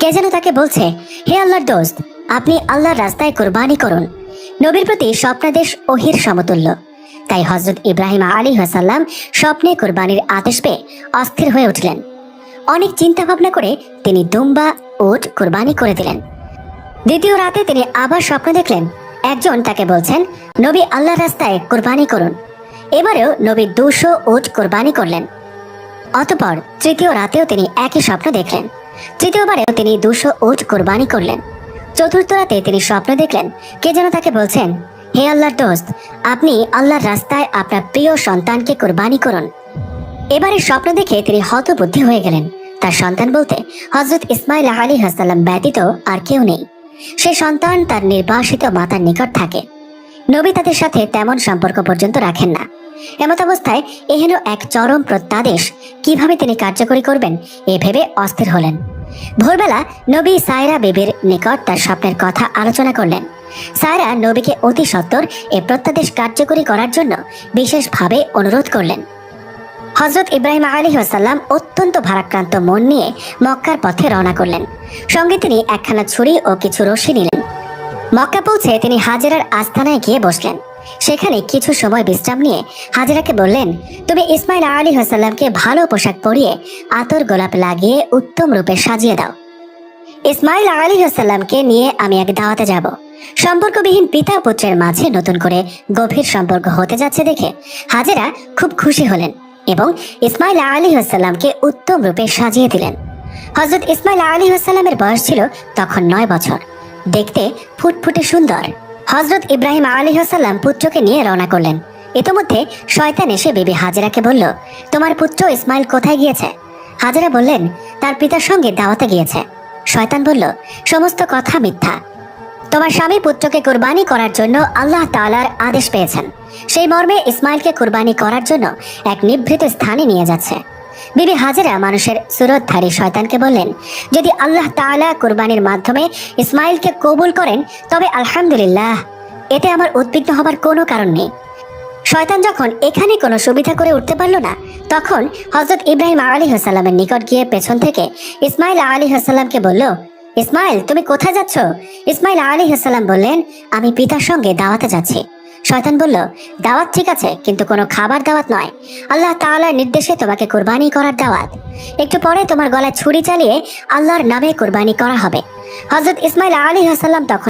কে যেন তাকে বলছে, হে আল্লাহর দোস্ত, আপনি আল্লাহর রাস্তায় কুরবানি করুন। নবীর প্রতি স্বপ্নাদেশ ওহির সমতুল্য। তাই হযরত ইব্রাহিম আলাইহিস সালাম স্বপ্নে কুরবানির আদেশ পেয়ে অস্থির হয়ে উঠলেন। অনেক চিন্তা ভাবনা করে তিনি দুম্বা উট কুরবানি করে দিলেন। দ্বিতীয় রাতে তিনি আবার স্বপ্ন দেখলেন, একজন তাকে বলছেন, নবী আল্লাহর রাস্তায় কুরবানি করুন। এবারেও নবী 200 উট কুরবানি করলেন। অতঃপর তৃতীয় রাতেও তিনি একই স্বপ্ন দেখলেন। তৃতীয়বারেও তিনি 200 উট কুরবানি করলেন। চতুর্থ রাতে তিনি স্বপ্ন দেখলেন, কে যেন তাকে বলছেন, হে আল্লাহর দোস্ত, আপনি আল্লাহর রাস্তায় আপনার প্রিয় সন্তানকে কুরবানি করুন। এবারে স্বপ্ন দেখে তিনি হতবুদ্ধি হয়ে গেলেন। তার সন্তান বলতে হযরত ইসমাইল আলাইহিস সালাম ব্যতীত আর কেউ নেই। সে সন্তান তার নির্বাসিত মাতার নিকট থাকে। নবী তাদের সাথে তেমন সম্পর্ক পর্যন্ত রাখেন না। এমত অবস্থায় এহেন এক চরম প্রত্যাদেশ কিভাবে তিনি কার্যকরী করবেন এ ভেবে অস্থির হলেন। ভোরবেলা নবী সায়রা বিবির নিকট তার স্বপ্নের কথা আলোচনা করলেন। সায়রা নবীকে অতি সত্বর এ প্রত্যাদেশ কার্যকরী করার জন্য বিশেষভাবে অনুরোধ করলেন। হযরত ইব্রাহিম আলাইহিস সালাম অত্যন্ত ভারাক্রান্ত মন নিয়ে মক্কার পথে রওনা করলেন। সঙ্গে তিনি একখানা ছুরি ও কিছু রশি নিলেন। মক্কা পৌঁছে তিনি হাজেরার আস্তানায় গিয়ে বসলেন। সেখানে কিছু সময় বিশ্রাম নিয়ে হাজেরাকে বললেন, তুমি ইসমাইল আলাইহিস সালামকে ভালো পোশাক পরিয়ে আতর গোলাপ লাগিয়ে উত্তম রূপে সাজিয়ে দাও। ইসমাইল আলাইহিস সালামকে নিয়ে আমি এক দাওয়াতে যাব। সম্পর্কবিহীন পিতা পুত্রের মাঝে নতুন করে গভীর সম্পর্ক হতে যাচ্ছে দেখে হাজেরা খুব খুশি হলেন এবং ইসমাইল আলাইহিস সালামকে উত্তম রূপে সাজিয়ে দিলেন। হযরত ইসমাইল আলাইহিস সালামের বয়স ছিল তখন 9 বছর। দেখতে ফুটফুটে সুন্দর। হযরত ইব্রাহিম আলাইহিস সালাম পুত্রকে নিয়ে রওনা করলেন। ইতোমধ্যে শয়তান এসে বিবি হাজেরাকে বলল, তোমার পুত্র ইসমাইল কোথায় গিয়েছে? হাজেরা বললেন, তার পিতার সঙ্গে দাওয়াতে গিয়েছে। শয়তান বলল, সমস্ত কথা মিথ্যা। তোমার স্বামী পুত্রকে কুরবানি করার জন্য আল্লাহ তাআলার আদেশ পেয়েছেন। সেই মর্মে ইসমাইলকে কুরবানি করার জন্য এক নিভৃত স্থানে নিয়ে যাচ্ছে। বিবি হাজেরা মানুষের সুরতধারী শয়তানকে বললেন, যদি আল্লাহ তাআলা কুরবানির মাধ্যমে ইসমাইলকে কবুল করেন তবে আলহামদুলিল্লাহ, এতে আমার উদ্বিগ্ন হবার কোনো কারণ নেই। শয়তান যখন এখানে কোনো সুবিধা করে উঠতে পারল না, তখন হযরত ইব্রাহিম আলাইহিস সালামের নিকট গিয়ে পেছন থেকে ইসমাইল আলাইহিস সালামকে বলল, ইসমাইল তুমি কোথায় যাচ্ছ? ইসমাইল আলাইহিস সালাম বললেন, আমি পিতার সঙ্গে দাওয়াতে যাচ্ছি। শয়তান বলল, দাওয়াত ঠিক আছে, কিন্তু কোনো খাবার দাওয়াত নয়। আল্লাহ তাআলার নির্দেশে তোমাকে কুরবানি করার দাওয়াত। একটু পরে তোমার গলায় ছুরি চালিয়ে আল্লাহর নামে কুরবানি করা হবে। হযরত ইসমাইল আলাইহিস সালাম তখন